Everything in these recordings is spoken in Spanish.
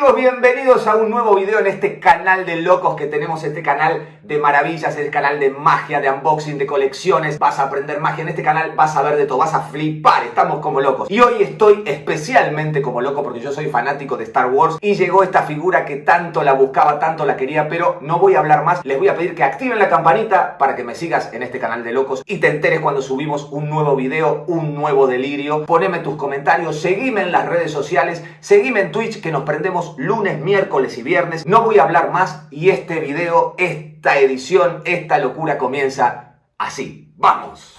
amigos? Bienvenidos a un nuevo video en este canal de locos que tenemos, este canal de maravillas, este canal de magia, de unboxing, de colecciones. Vas a aprender magia en este canal, vas a ver de todo, vas a flipar, estamos como locos. Y hoy estoy especialmente como loco porque yo soy fanático de Star Wars y llegó esta figura que tanto la buscaba, tanto la quería, pero no voy a hablar más. Les voy a pedir que activen la campanita para que me sigas en este canal de locos y te enteres cuando subimos un nuevo video, un nuevo delirio. Poneme tus comentarios, seguime en las redes sociales, seguime en Twitch que nos prendemos lunes, miércoles y viernes. No voy a hablar más y este video, esta edición, esta locura comienza así. ¡Vamos!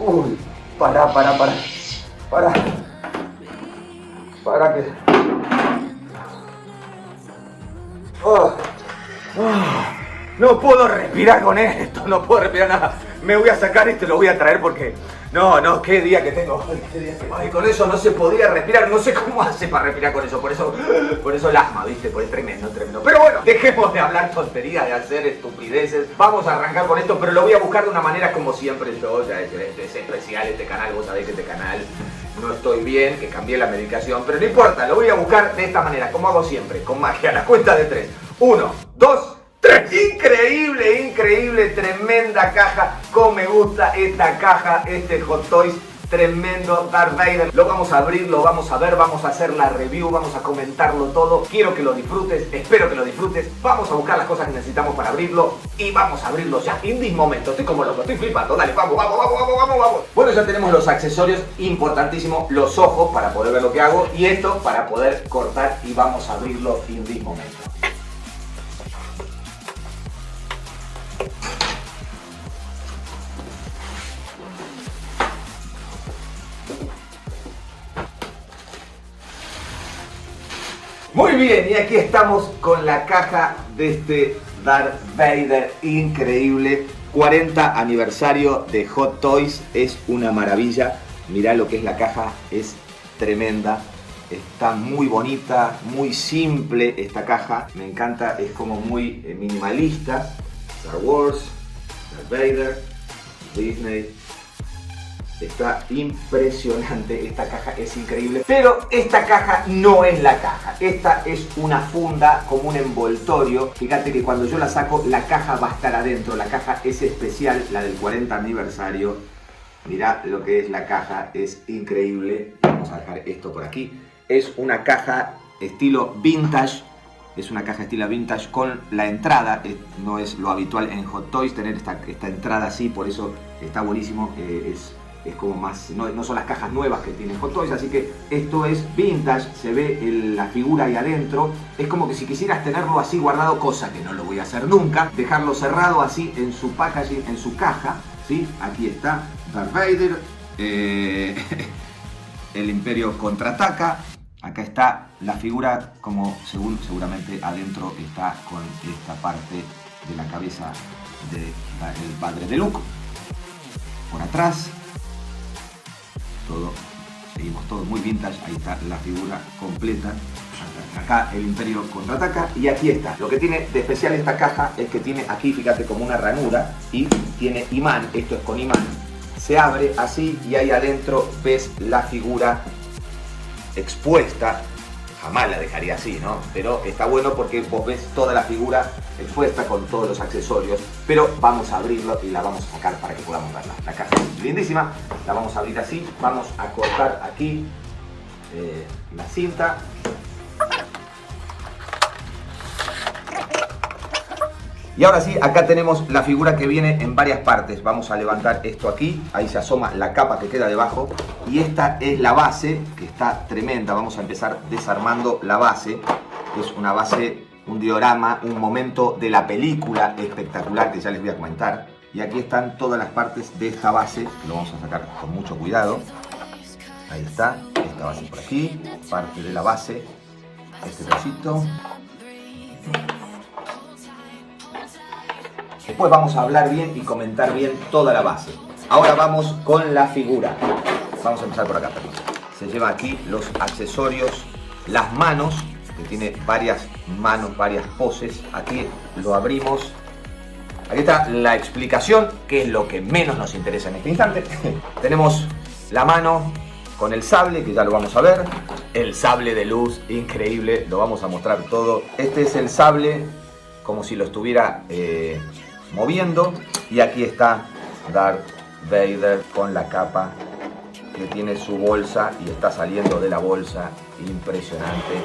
Uy, para que... No puedo respirar con esto, no puedo respirar nada. Me voy a sacar esto y lo voy a traer porque... No, qué día que tengo. Ay, con eso no se podía respirar, no sé cómo hace para respirar con eso. Por eso el asma, ¿viste? Pues es tremendo. Pero bueno, dejemos de hablar tonterías, de hacer estupideces. Vamos a arrancar con esto, pero lo voy a buscar de una manera como siempre. Yo, ya es especial este canal, vos sabés que este canal no estoy bien, que cambié la medicación, pero no importa, lo voy a buscar de esta manera, como hago siempre, con magia. A la cuenta de 3. 1, 2, 3. Increíble, tremenda caja. Como me gusta esta caja, este Hot Toys, tremendo Darth Vader. Lo vamos a abrir, lo vamos a ver, vamos a hacer la review, vamos a comentarlo todo. Quiero que lo disfrutes, espero que lo disfrutes. Vamos a buscar las cosas que necesitamos para abrirlo y vamos a abrirlo ya, en this momento. Estoy como loco, estoy flipando, dale, vamos. Bueno, ya tenemos los accesorios, importantísimo, los ojos para poder ver lo que hago y esto para poder cortar y vamos a abrirlo en this momento. Muy bien, y aquí estamos con la caja de este Darth Vader increíble. 40 aniversario de Hot Toys, es una maravilla. Mirá lo que es la caja, es tremenda. Está muy bonita, muy simple esta caja. Me encanta, es como muy minimalista. Star Wars, Darth Vader, Disney. Está impresionante, esta caja es increíble. Pero esta caja no es la caja. Esta es una funda, como un envoltorio. Fíjate que cuando yo la saco, la caja va a estar adentro. La caja es especial, la del 40 aniversario. Mirá lo que es la caja, es increíble. Vamos a dejar esto por aquí. Es una caja estilo vintage. Es una caja estilo vintage con la entrada. No es lo habitual en Hot Toys tener esta entrada así, por eso está buenísimo. Es como más, no son las cajas nuevas que tiene Hot Toys, así que esto es vintage, se ve la figura ahí adentro. Es como que si quisieras tenerlo así guardado, cosa que no lo voy a hacer nunca, dejarlo cerrado así en su packaging, en su caja, ¿sí? Aquí está Darth Vader, el Imperio contraataca. Acá está la figura, como seguramente adentro está con esta parte de la cabeza del padre de Luke. Por atrás. Seguimos todo muy vintage, ahí está la figura completa. Acá el Imperio contraataca y aquí está. Lo que tiene de especial esta caja es que tiene aquí, fíjate, como una ranura y tiene imán, esto es con imán. Se abre así y ahí adentro ves la figura expuesta. Jamás la dejaría así, ¿no? Pero está bueno porque vos ves toda la figura expuesta con todos los accesorios. Pero vamos a abrirlo y la vamos a sacar para que podamos verla. La caja es lindísima, la vamos a abrir así. Vamos a cortar aquí la cinta. Y ahora sí, acá tenemos la figura que viene en varias partes. Vamos a levantar esto aquí, ahí se asoma la capa que queda debajo. Y esta es la base, que está tremenda. Vamos a empezar desarmando la base. Es una base, un diorama, un momento de la película espectacular que ya les voy a comentar. Y aquí están todas las partes de esta base, que lo vamos a sacar con mucho cuidado. Ahí está, esta base por aquí, parte de la base, este trocito. Después vamos a hablar bien y comentar bien toda la base. Ahora vamos con la figura. Vamos a empezar por acá. Se lleva aquí los accesorios, las manos, que tiene varias manos, varias poses. Aquí lo abrimos. Aquí está la explicación, que es lo que menos nos interesa en este instante. Tenemos la mano con el sable, que ya lo vamos a ver. El sable de luz, increíble, lo vamos a mostrar todo. Este es el sable, como si lo estuviera moviendo. Y aquí está Darth Vader con la capa, que tiene su bolsa y está saliendo de la bolsa. Impresionante.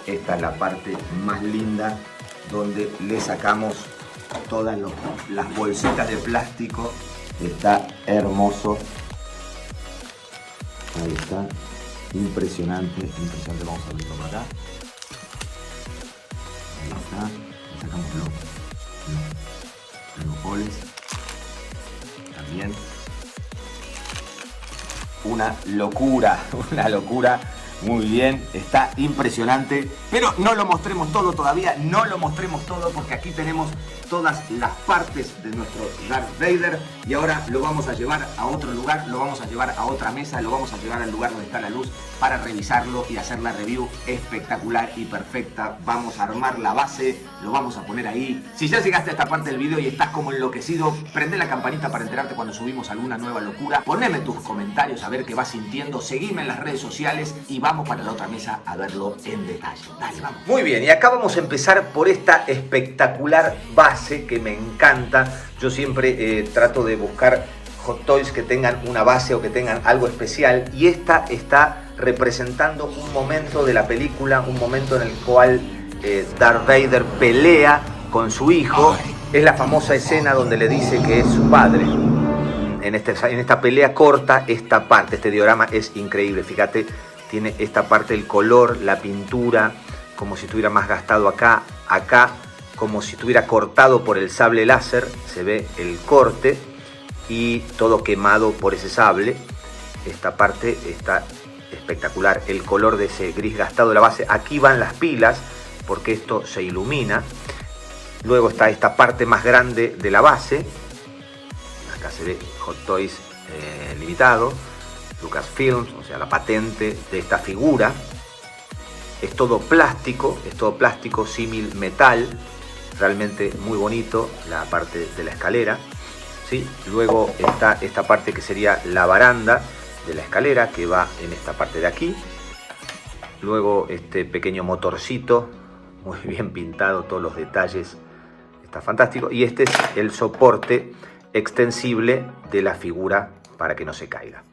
Esta es la parte más linda, donde le sacamos todas las bolsitas de plástico. Está hermoso. Ahí está. Impresionante, impresionante. Vamos a abrirlo por acá. Ahí está. Le sacamos los boles. También. Una locura, una locura. Muy bien, está impresionante, pero no lo mostremos todo todavía, no lo mostremos todo, porque aquí tenemos todas las partes de nuestro Darth Vader y ahora lo vamos a llevar a otro lugar, lo vamos a llevar a otra mesa, lo vamos a llevar al lugar donde está la luz para revisarlo y hacer la review espectacular y perfecta. Vamos a armar la base, lo vamos a poner ahí. Si ya llegaste a esta parte del video y estás como enloquecido, prende la campanita para enterarte cuando subimos alguna nueva locura, poneme tus comentarios a ver qué vas sintiendo, seguime en las redes sociales y vamos para la otra mesa a verlo en detalle. Dale, vamos. Muy bien, y acá vamos a empezar por esta espectacular base que me encanta. Yo siempre trato de buscar Hot Toys que tengan una base o que tengan algo especial, y esta está representando un momento de la película, un momento en el cual Darth Vader pelea con su hijo. Es la famosa escena donde le dice que es su padre. En esta pelea corta, esta parte, este diorama es increíble. Fíjate, tiene esta parte, el color, la pintura, como si estuviera más gastado acá, como si estuviera cortado por el sable láser. Se ve el corte y todo quemado por ese sable. Esta parte está espectacular, el color de ese gris gastado de la base. Aquí van las pilas, porque esto se ilumina. Luego está esta parte más grande de la base. Acá se ve Hot Toys limitado, Lucasfilms, o sea, la patente de esta figura. Es todo plástico símil metal, realmente muy bonito la parte de la escalera, ¿sí? Luego está esta parte que sería la baranda de la escalera, que va en esta parte de aquí. Luego este pequeño motorcito, muy bien pintado, todos los detalles, está fantástico. Y este es el soporte extensible de la figura para que no se caiga.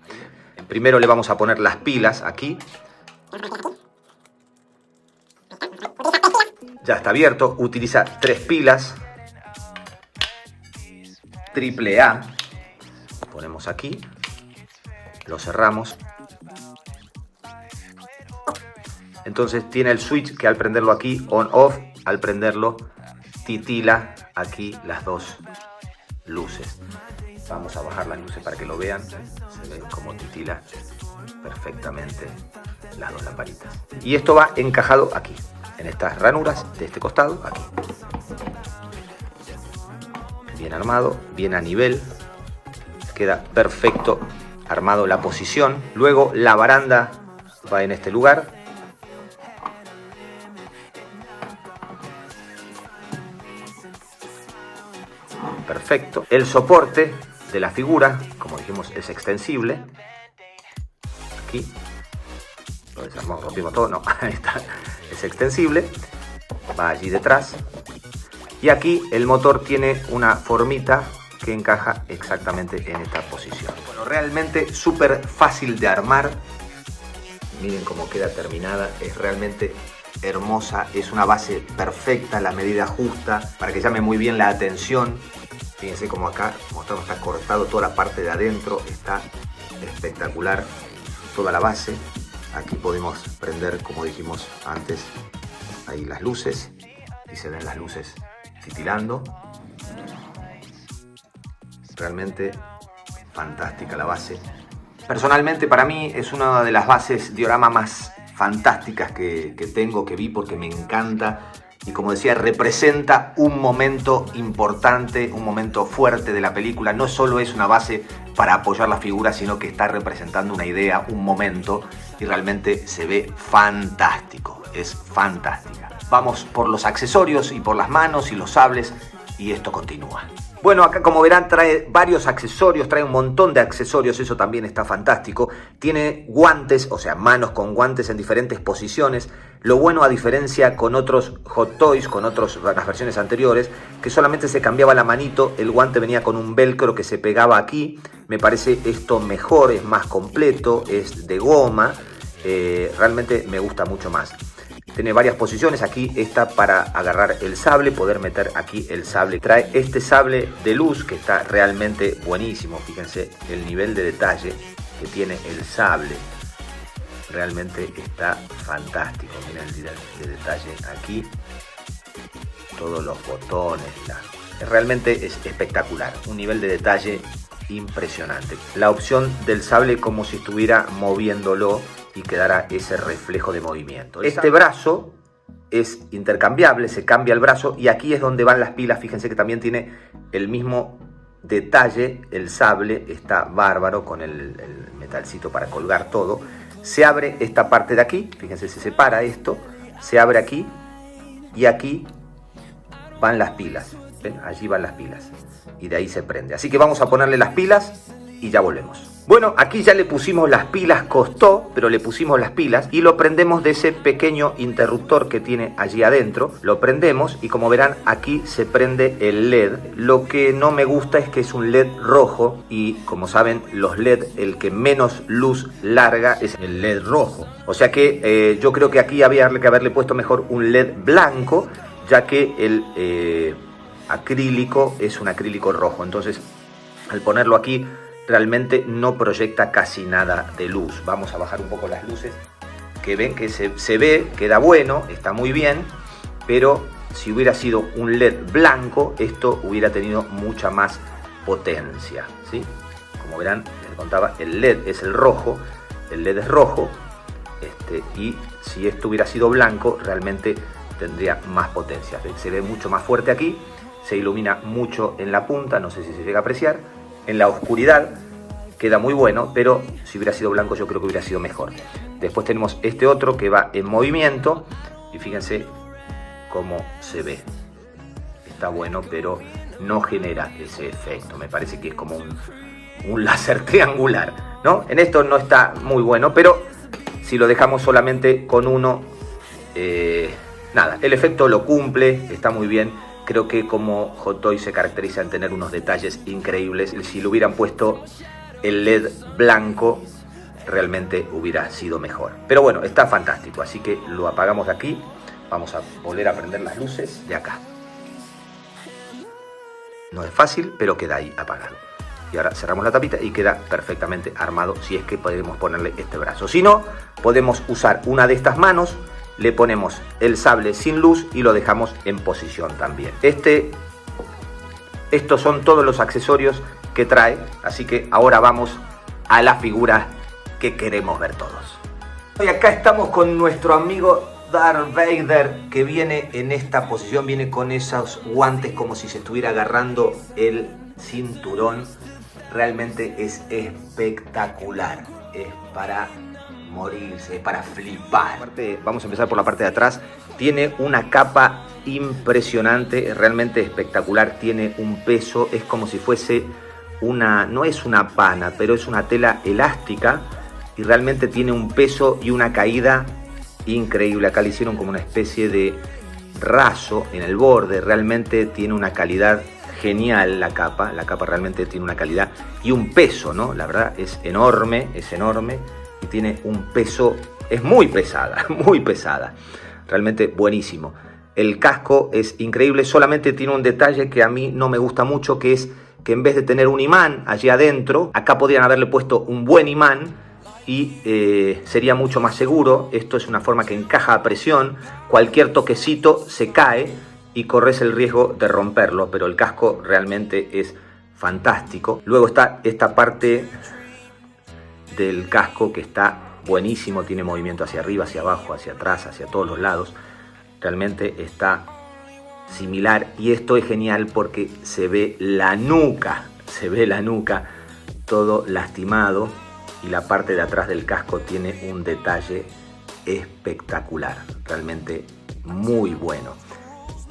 Primero le vamos a poner las pilas aquí. Ya está abierto, utiliza 3 pilas AAA. Ponemos aquí, lo cerramos. Entonces tiene el switch que al prenderlo aquí, on-off, al prenderlo titila aquí las dos luces. Vamos a bajar las luces para que lo vean. Se ve como titila perfectamente las dos lamparitas. Y esto va encajado aquí, en estas ranuras de este costado, aquí. Bien armado, bien a nivel. Queda perfecto armado la posición. Luego la baranda va en este lugar. Perfecto. El soporte de la figura, como dijimos, es extensible. Aquí. Lo desarmamos, rompimos todo. No, ahí está. Es extensible. Va allí detrás. Y aquí el motor tiene una formita que encaja exactamente en esta posición. Bueno, realmente súper fácil de armar. Miren cómo queda terminada. Es realmente hermosa. Es una base perfecta, la medida justa para que llame muy bien la atención. Fíjense como acá mostramos, está cortado toda la parte de adentro. Está espectacular toda la base. Aquí podemos prender, como dijimos antes, ahí las luces. Y se ven las luces titilando. Realmente fantástica la base. Personalmente para mí es una de las bases diorama más fantásticas que tengo, que vi, porque me encanta y como decía, representa un momento importante, un momento fuerte de la película. No solo es una base para apoyar la figura, sino que está representando una idea, un momento, y realmente se ve fantástico, es fantástica. Vamos por los accesorios y por las manos y los sables, y esto continúa. Bueno, acá como verán trae varios accesorios, trae un montón de accesorios, eso también está fantástico. Tiene guantes, o sea, manos con guantes en diferentes posiciones. Lo bueno, a diferencia con otros Hot Toys, con las versiones anteriores, que solamente se cambiaba la manito, el guante venía con un velcro que se pegaba aquí. Me parece esto mejor, es más completo, es de goma, realmente me gusta mucho más. Tiene varias posiciones, aquí está para agarrar el sable, poder meter aquí el sable. Trae este sable de luz que está realmente buenísimo, fíjense el nivel de detalle que tiene el sable. Realmente está fantástico, miren el nivel de detalle aquí, todos los botones, realmente es espectacular, un nivel de detalle impresionante. La opción del sable como si estuviera moviéndolo y quedara ese reflejo de movimiento. Este brazo es intercambiable, se cambia el brazo y aquí es donde van las pilas. Fíjense que también tiene el mismo detalle, el sable está bárbaro con el metalcito para colgar todo. Se abre esta parte de aquí, fíjense, se separa esto, se abre aquí y aquí van las pilas. ¿Ven? Allí van las pilas y de ahí se prende. Así que vamos a ponerle las pilas y ya volvemos. Bueno, aquí ya le pusimos las pilas, costó, pero le pusimos las pilas y lo prendemos de ese pequeño interruptor que tiene allí adentro. Lo prendemos y como verán aquí se prende el LED. Lo que no me gusta es que es un LED rojo y como saben los LED, el que menos luz larga es el LED rojo. O sea que yo creo que aquí había que haberle puesto mejor un LED blanco, ya que el acrílico es un acrílico rojo. Entonces al ponerlo aquí realmente no proyecta casi nada de luz. Vamos a bajar un poco las luces, que ven que se ve, queda bueno, está muy bien, pero si hubiera sido un LED blanco, esto hubiera tenido mucha más potencia, ¿sí? Como verán, les contaba, el LED es el rojo, el LED es rojo, y si esto hubiera sido blanco, realmente tendría más potencia. Se ve mucho más fuerte aquí, se ilumina mucho en la punta, no sé si se llega a apreciar. En la oscuridad queda muy bueno, pero si hubiera sido blanco yo creo que hubiera sido mejor. Después tenemos este otro que va en movimiento y fíjense cómo se ve. Está bueno, pero no genera ese efecto. Me parece que es como un láser triangular, ¿no? En esto no está muy bueno, pero si lo dejamos solamente con uno, nada, el efecto lo cumple, está muy bien. Creo que como Hot Toys se caracteriza en tener unos detalles increíbles. Si le hubieran puesto el LED blanco, realmente hubiera sido mejor. Pero bueno, está fantástico, así que lo apagamos de aquí. Vamos a volver a prender las luces de acá. No es fácil, pero queda ahí apagado. Y ahora cerramos la tapita y queda perfectamente armado, si es que podemos ponerle este brazo. Si no, podemos usar una de estas manos, le ponemos el sable sin luz y lo dejamos en posición también. Estos son todos los accesorios que trae, así que ahora vamos a la figura que queremos ver todos. Y acá estamos con nuestro amigo Darth Vader, que viene en esta posición, viene con esos guantes como si se estuviera agarrando el cinturón. Realmente es espectacular, es para morirse, para flipar. Vamos a empezar por la parte de atrás. Tiene una capa impresionante, realmente espectacular, tiene un peso, es como si fuese no es una pana, pero es una tela elástica y realmente tiene un peso y una caída increíble. Acá le hicieron como una especie de raso en el borde, realmente tiene una calidad genial la capa realmente tiene una calidad y un peso, ¿no? La verdad es enorme y tiene un peso, es muy pesada, realmente buenísimo. El casco es increíble, solamente tiene un detalle que a mí no me gusta mucho, que es que en vez de tener un imán allí adentro, acá podrían haberle puesto un buen imán y sería mucho más seguro. Esto es una forma que encaja a presión, cualquier toquecito se cae y corres el riesgo de romperlo, pero el casco realmente es fantástico. Luego está esta parte del casco que está buenísimo, tiene movimiento hacia arriba, hacia abajo, hacia atrás, hacia todos los lados. Realmente está similar, y esto es genial porque se ve la nuca, todo lastimado, y la parte de atrás del casco tiene un detalle espectacular, realmente muy bueno,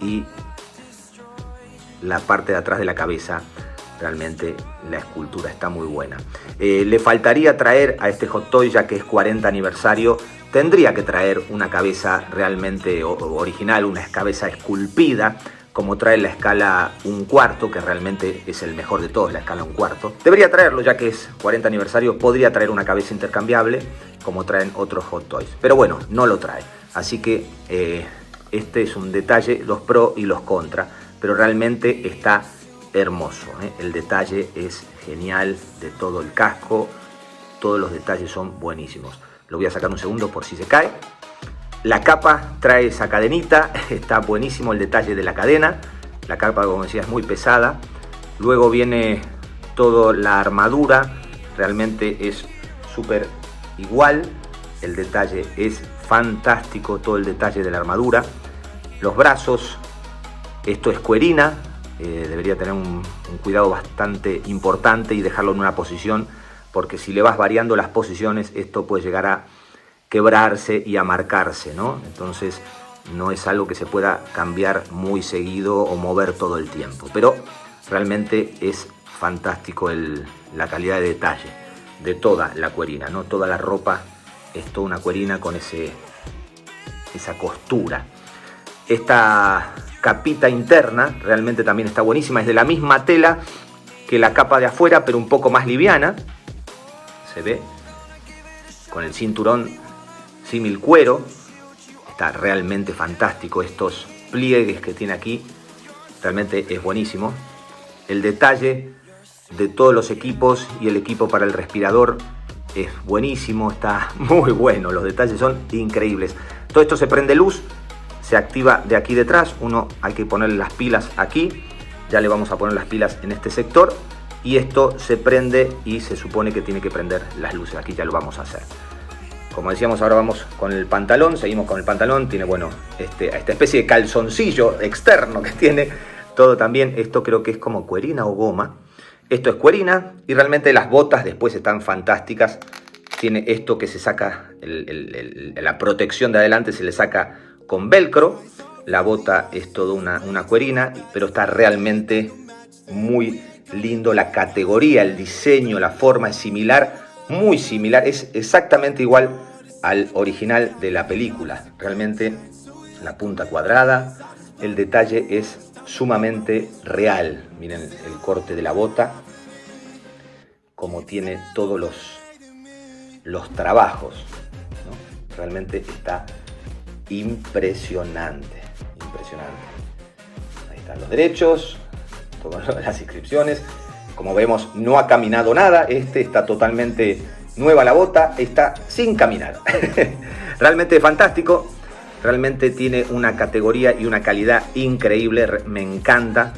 y la parte de atrás de la cabeza, realmente la escultura está muy buena. Le faltaría traer a este Hot Toys, ya que es 40 aniversario, tendría que traer una cabeza realmente original, una cabeza esculpida, como trae la escala 1/4, que realmente es el mejor de todos, la escala 1/4. Debería traerlo, ya que es 40 aniversario, podría traer una cabeza intercambiable, como traen otros Hot Toys. Pero bueno, no lo trae. Así que este es un detalle, los pro y los contra, pero realmente está hermoso, ¿eh? El detalle es genial de todo el casco, todos los detalles son buenísimos. Lo voy a sacar un segundo por si se cae. La capa trae esa cadenita, está buenísimo el detalle de la cadena. La capa, como decía, es muy pesada. Luego viene toda la armadura, realmente es súper igual. El detalle es fantástico, todo el detalle de la armadura. Los brazos, esto es cuerina, debería tener un cuidado bastante importante y dejarlo en una posición, porque si le vas variando las posiciones, esto puede llegar a quebrarse y a marcarse, ¿no? Entonces no es algo que se pueda cambiar muy seguido o mover todo el tiempo, pero realmente es fantástico la calidad de detalle de toda la cuerina, ¿no? Toda la ropa es toda una cuerina con esa costura. Esta capita interna realmente también está buenísima, es de la misma tela que la capa de afuera, pero un poco más liviana, se ve, con el cinturón símil cuero. Está realmente fantástico, estos pliegues que tiene aquí, realmente es buenísimo. El detalle de todos los equipos y el equipo para el respirador es buenísimo, está muy bueno, los detalles son increíbles. Todo esto se prende luz, se activa de aquí detrás, hay que ponerle las pilas aquí, ya le vamos a poner las pilas en este sector, y esto se prende y se supone que tiene que prender las luces, aquí ya lo vamos a hacer. Como decíamos, ahora vamos con el pantalón, seguimos con el pantalón, tiene, bueno, esta especie de calzoncillo externo que tiene, todo también, esto creo que es como cuerina o goma, esto es cuerina, y realmente las botas después están fantásticas, tiene esto que se saca, la protección de adelante se le saca con velcro, la bota es toda una cuerina, pero está realmente muy lindo, la categoría, el diseño, la forma es similar, muy similar, es exactamente igual al original de la película. Realmente la punta cuadrada, el detalle es sumamente real. Miren el corte de la bota, como tiene todos los trabajos, ¿no? Realmente está impresionante, impresionante. Ahí están los derechos, todas las inscripciones. Como vemos, no ha caminado nada, está totalmente nueva la bota, está sin caminar. Realmente fantástico, realmente tiene una categoría y una calidad increíble, me encanta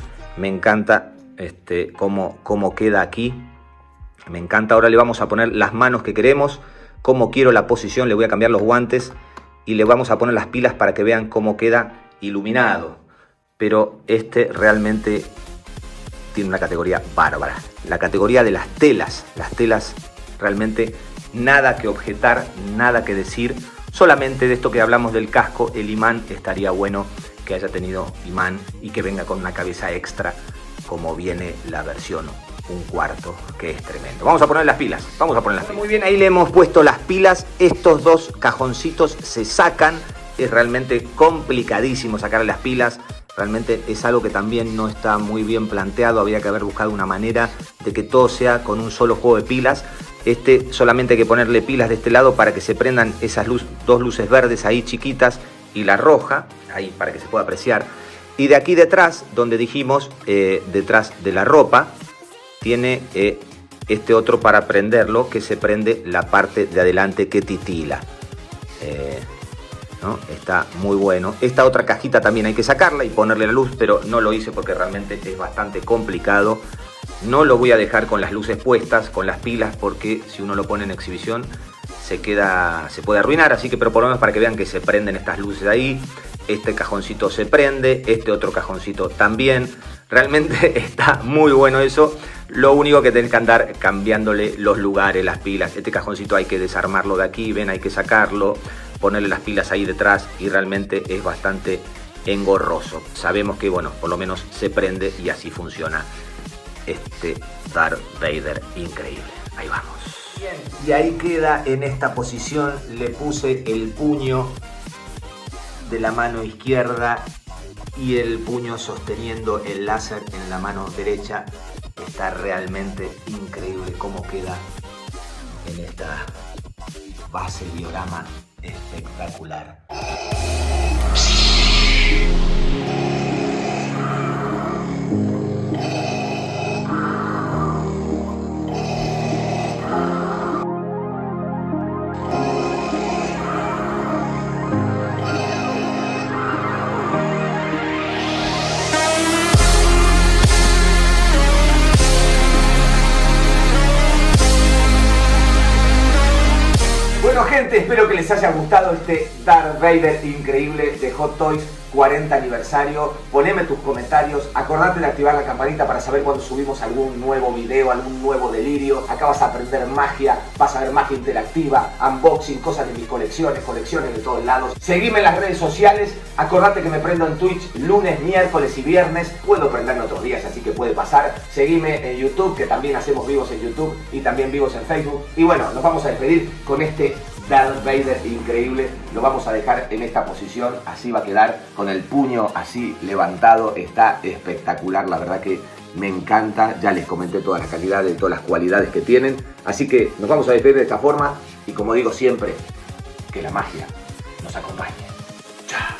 cómo queda aquí, me encanta. Ahora le vamos a poner las manos que queremos, cómo quiero la posición, le voy a cambiar los guantes y le vamos a poner las pilas para que vean cómo queda iluminado. Pero realmente tiene una categoría bárbara. La categoría de las telas realmente nada que objetar, nada que decir. Solamente de esto que hablamos del casco, el imán, estaría bueno que haya tenido imán y que venga con una cabeza extra, como viene la versión 1/4, que es tremendo. Vamos a poner las pilas, Muy bien, ahí le hemos puesto las pilas. Estos dos cajoncitos se sacan, es realmente complicadísimo sacar las pilas. Realmente es algo que también no está muy bien planteado, habría que haber buscado una manera de que todo sea con un solo juego de pilas. Solamente hay que ponerle pilas de este lado para que se prendan esas dos luces verdes ahí chiquitas y la roja, ahí para que se pueda apreciar. Y de aquí detrás, donde dijimos, detrás de la ropa, tiene este otro para prenderlo, que se prende la parte de adelante que titila. ¿No? Está muy bueno. Esta otra cajita también hay que sacarla y ponerle la luz, pero no lo hice porque realmente es bastante complicado. No lo voy a dejar con las luces puestas, con las pilas, porque si uno lo pone en exhibición se puede arruinar, así que pero por lo menos para que vean que se prenden estas luces ahí. este cajoncito se prende, este otro cajoncito también. Realmente está muy bueno eso. Lo único que tenés que andar cambiándole los lugares, las pilas. Este cajoncito hay que desarmarlo de aquí, ven, hay que sacarlo, ponerle las pilas ahí detrás y realmente es bastante engorroso. Sabemos que, bueno, por lo menos se prende y así funciona este Darth Vader increíble. Ahí vamos. Bien, y ahí queda en esta posición. Le puse el puño de la mano izquierda y el puño sosteniendo el láser en la mano derecha. Está realmente increíble cómo queda en esta base diorama espectacular. Bueno, gente, espero que les haya gustado este Darth Vader increíble de Hot Toys 40 aniversario. Poneme tus comentarios, acordate de activar la campanita para saber cuando subimos algún nuevo video, algún nuevo delirio. Acá vas a aprender magia, vas a ver magia interactiva, unboxing, cosas de mis colecciones de todos lados. Seguime en las redes sociales, acordate que me prendo en Twitch lunes, miércoles y viernes. Puedo prenderme otros días, así que puede pasar. Seguime en YouTube, que también hacemos vivos en YouTube y también vivos en Facebook. Y bueno, nos vamos a despedir con este Darth Vader increíble. Lo vamos a dejar en esta posición, así va a quedar con el puño así levantado. Está espectacular, la verdad que me encanta. Ya les comenté todas las calidades, todas las cualidades que tienen, así que nos vamos a despedir de esta forma y, como digo siempre, que la magia nos acompañe. Chao.